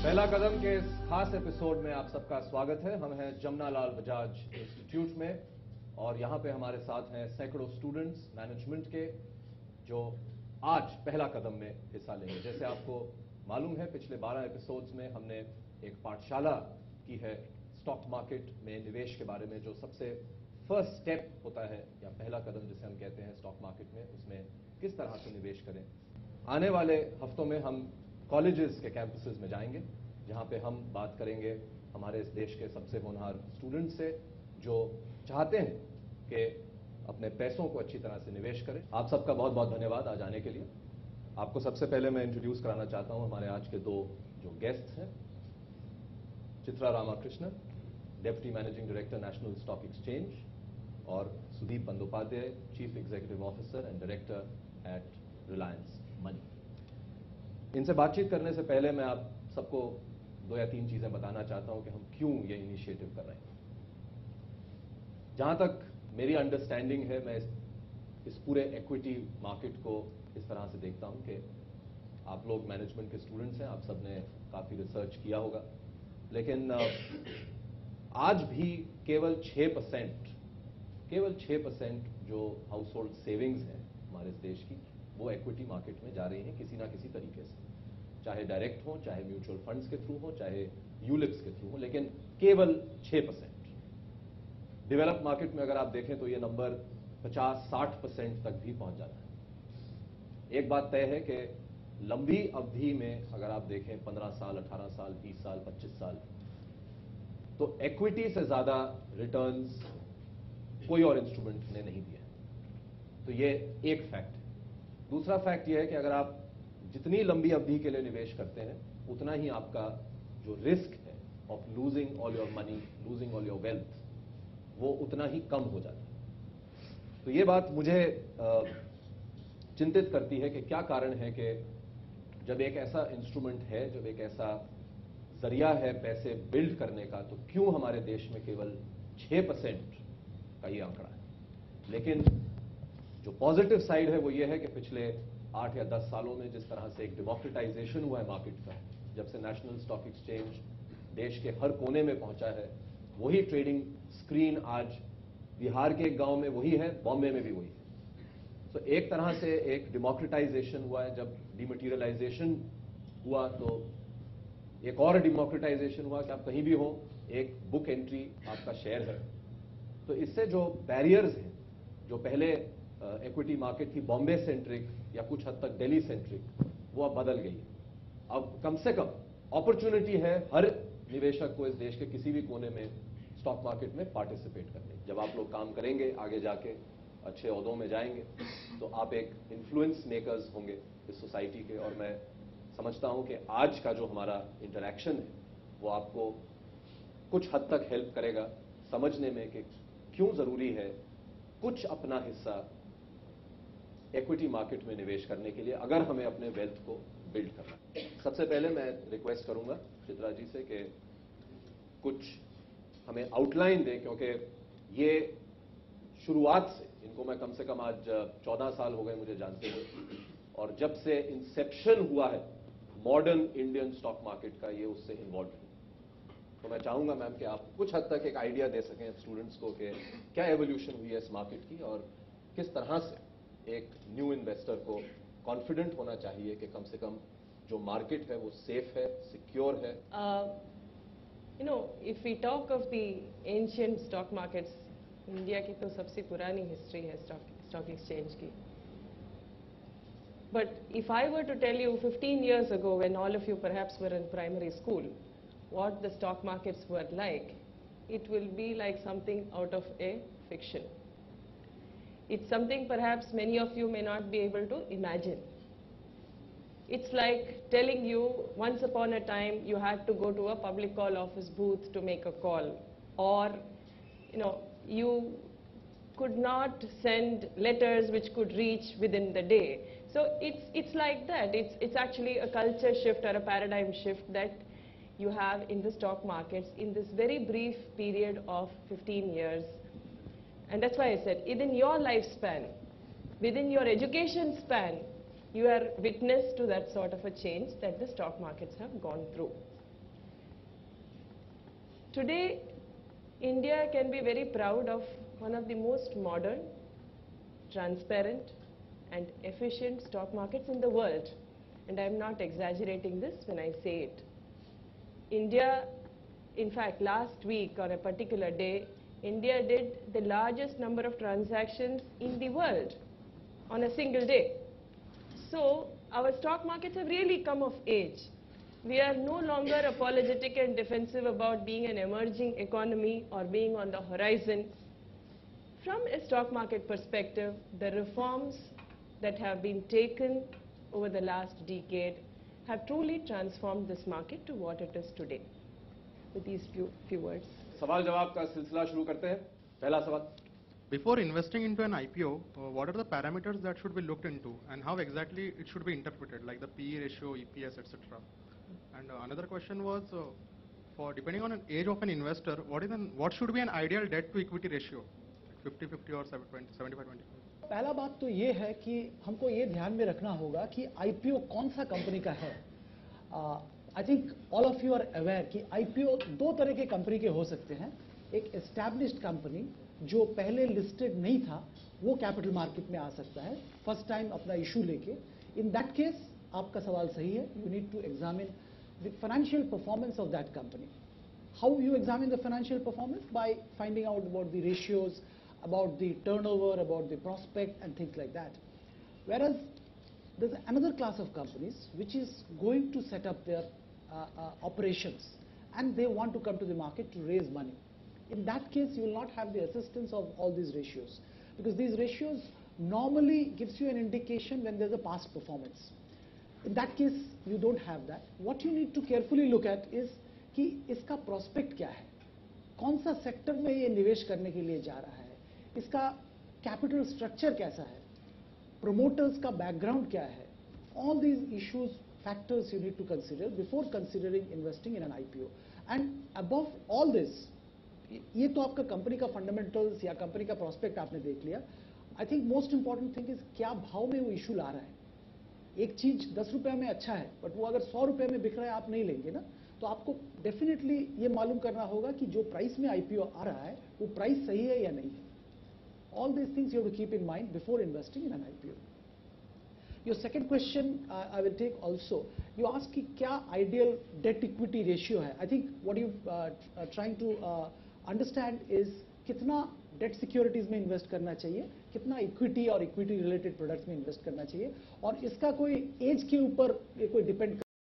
पहला कदम के इस खास एपिसोड में आप सबका स्वागत है। हम हैं जमुना लाल बजाज इंस्टीट्यूट में और यहां पे हमारे साथ हैं सैकड़ों स्टूडेंट्स मैनेजमेंट के जो आज पहला कदम में हिस्सा लेंगे। जैसे आपको मालूम है, पिछले 12 एपिसोड्स में हमने एक पाठशाला की है स्टॉक मार्केट में निवेश के बारे में, जो सबसे फर्स्ट स्टेप होता है या पहला कदम जिसे हम कहते हैं स्टॉक मार्केट में, उसमें किस तरह से निवेश करें। आने वाले हफ्तों में हम कॉलेजेस के कैंपसेस में जाएंगे, जहां पे हम बात करेंगे हमारे इस देश के सबसे होनहार स्टूडेंट्स से जो चाहते हैं कि अपने पैसों को अच्छी तरह से निवेश करें। आप सबका बहुत बहुत धन्यवाद आज आने के लिए। आपको सबसे पहले मैं इंट्रोड्यूस कराना चाहता हूं हमारे आज के दो जो गेस्ट हैं, Chitra Ramakrishnan, deputy managing director national stock exchange, और Sudeep Bandopadhyay, chief executive officer and director at Reliance Money. इनसे बातचीत करने से पहले मैं आप सबको 2 या 3 चीजें बताना चाहता हूं कि हम क्यों ये इनिशिएटिव कर रहे हैं। जहां तक मेरी अंडरस्टैंडिंग है, मैं इस पूरे इक्विटी मार्केट को इस तरह से देखता हूं कि आप लोग मैनेजमेंट के स्टूडेंट्स हैं, आप सबने काफी रिसर्च किया होगा, लेकिन आज भी केवल 6% जो हाउस होल्ड सेविंग्स हैं हमारे इस देश की, वो इक्विटी मार्केट में जा रही हैं किसी ना किसी तरीके से, चाहे डायरेक्ट हो, चाहे म्यूचुअल फंड्स के थ्रू हो, चाहे यूलिप्स के थ्रू हो, लेकिन केवल 6%। डेवलप मार्केट में अगर आप देखें तो ये नंबर 50-60% तक भी पहुंच जाता है। एक बात तय है कि लंबी अवधि में अगर आप देखें 15 साल, 18 साल, 20 साल, 25 साल, तो इक्विटी से ज्यादा रिटर्न्स कोई और इंस्ट्रूमेंट ने नहीं दिया। तो ये एक फैक्ट है। दूसरा फैक्ट ये है कि अगर आप जितनी लंबी अवधि के लिए निवेश करते हैं, उतना ही आपका जो रिस्क है of losing all your money, losing all your wealth, वो उतना ही कम हो जाता है। तो ये बात मुझे चिंतित करती है कि क्या कारण है कि जब एक ऐसा इंस्ट्रूमेंट है, जब एक ऐसा जरिया है पैसे बिल्ड करने का, तो क्यों हमारे देश में केवल 6% का ये आंकड़ा है। लेकिन जो पॉजिटिव साइड है वो ये है कि पिछले 8 या 10 सालों में जिस तरह से एक डेमोक्रेटाइजेशन हुआ है मार्केट का, जब से नेशनल स्टॉक एक्सचेंज देश के हर कोने में पहुंचा है, वही ट्रेडिंग स्क्रीन आज बिहार के एक गांव में वही है, बॉम्बे में भी वही है। तो एक तरह से एक डेमोक्रेटाइजेशन हुआ है। जब डिमटेरियलाइजेशन हुआ तो एक और डेमोक्रेटाइजेशन हुआ कि आप कहीं भी हो, एक बुक एंट्री आपका शेयर है। तो इससे जो बैरियर्स हैं, जो पहले इक्विटी मार्केट थी बॉम्बे सेंट्रिक या कुछ हद तक दिल्ली सेंट्रिक, वो अब बदल गई है। अब कम से कम अपॉर्चुनिटी है हर निवेशक को इस देश के किसी भी कोने में स्टॉक मार्केट में पार्टिसिपेट करने। जब आप लोग काम करेंगे, आगे जाके अच्छे ओहदों में जाएंगे, तो आप एक इन्फ्लुएंस मेकर्स होंगे इस सोसाइटी के। और मैं समझता हूं कि आज का जो हमारा इंटरैक्शन है वो आपको कुछ हद तक हेल्प करेगा समझने में कि क्यों जरूरी है कुछ अपना हिस्सा इक्विटी मार्केट में निवेश करने के लिए, अगर हमें अपने वेल्थ को बिल्ड करना है। सबसे पहले मैं रिक्वेस्ट करूंगा चित्रा जी से कि कुछ हमें आउटलाइन दें, क्योंकि ये शुरुआत से, इनको मैं कम से कम आज 14 साल हो गए मुझे जानते हुए, और जब से इंसेप्शन हुआ है मॉडर्न इंडियन स्टॉक मार्केट का, ये उससे इन्वॉल्व है। तो मैं चाहूंगा मैम कि आप कुछ हद तक एक आइडिया दे सकें स्टूडेंट्स को कि क्या एवोल्यूशन हुई है इस मार्केट की, और किस तरह से एक न्यू इन्वेस्टर को कॉन्फिडेंट होना चाहिए कि कम से कम जो मार्केट है वो सेफ है, सिक्योर है। If we talk of the ancient stock markets, India की तो सबसे पुरानी हिस्ट्री है स्टॉक एक्सचेंज की। But if I were to tell you 15 years ago, when all of you perhaps were in primary school, what the stock markets were like, it will be like something out of a fiction. It's something perhaps many of you may not be able to imagine. It's like telling you once upon a time you had to go to a public call office booth to make a call, or you could not send letters which could reach within the day. So it's like that. It's actually a culture shift or a paradigm shift that you have in the stock markets in this very brief period of 15 years. And that's why I said, within your lifespan, within your education span, you are witness to that sort of a change that the stock markets have gone through. Today, India can be very proud of one of the most modern, transparent, and efficient stock markets in the world. And I'm not exaggerating this when I say it. India, in fact, last week on a particular day, India did the largest number of transactions in the world on a single day. So our stock markets have really come of age. We are no longer apologetic and defensive about being an emerging economy or being on the horizon. From a stock market perspective, the reforms that have been taken over the last decade have truly transformed this market to what it is today. With these few words. सवाल जवाब का सिलसिला शुरू करते हैं. पहला सवाल. Before investing into an IPO, what are the parameters that should be looked into and how exactly it should be interpreted, like the PE ratio, EPS, etc.? And another question was, for depending on an age of an investor, what should be an ideal debt to equity ratio, like 50-50 or 75-25? पहला बात तो ये है कि हमको ये ध्यान में रखना होगा कि आईपीओ कौन सा कंपनी का है. I think all of you are aware कि आईपीओ दो तरह के कंपनी के हो सकते हैं. एक एस्टैब्लिश्ड कंपनी जो पहले लिस्टेड नहीं था वो कैपिटल मार्केट में आ सकता है फर्स्ट टाइम अपना इशू लेके. इन दैट केस आपका सवाल सही है. You need to examine the financial performance of that company. How you examine the financial performance? By finding out about the ratios, about the turnover, about the prospect and things like that. Whereas there's another class of companies which is going to set up their operations and they want to come to the market to raise money. In that case, you will not have the assistance of all these ratios because these ratios normally gives you an indication when there's a past performance. In that case, you don't have that. What you need to carefully look at is कि इसका prospect क्या है, कौन सा sector में ये निवेश करने के लिए जा रहा है, इसका कैपिटल स्ट्रक्चर कैसा है, प्रोमोटर्स का बैकग्राउंड क्या है. All these issues factors you need to consider before considering investing in an IPO. And above all this, ये तो आपका कंपनी का फंडामेंटल्स या कंपनी का प्रोस्पेक्ट आपने देख लिया. I think most important thing is क्या भाव में वो इशू ला रहा है. एक चीज 10 रुपए में अच्छा है बट वो अगर 100 रुपए में बिक रहा है आप नहीं लेंगे ना. तो आपको डेफिनेटली ये मालूम करना होगा कि जो प्राइस में आईपीओ आ रहा है वो प्राइस सही है या नहीं है. All these things you have to keep in mind before investing in an IPO. Your second question I will take also. You ask कि क्या ideal debt equity ratio है. I think what you trying to understand is कितना debt securities में invest करना चाहिए, कितना equity और equity related products में invest करना चाहिए, और इसका कोई age के ऊपर कोई depend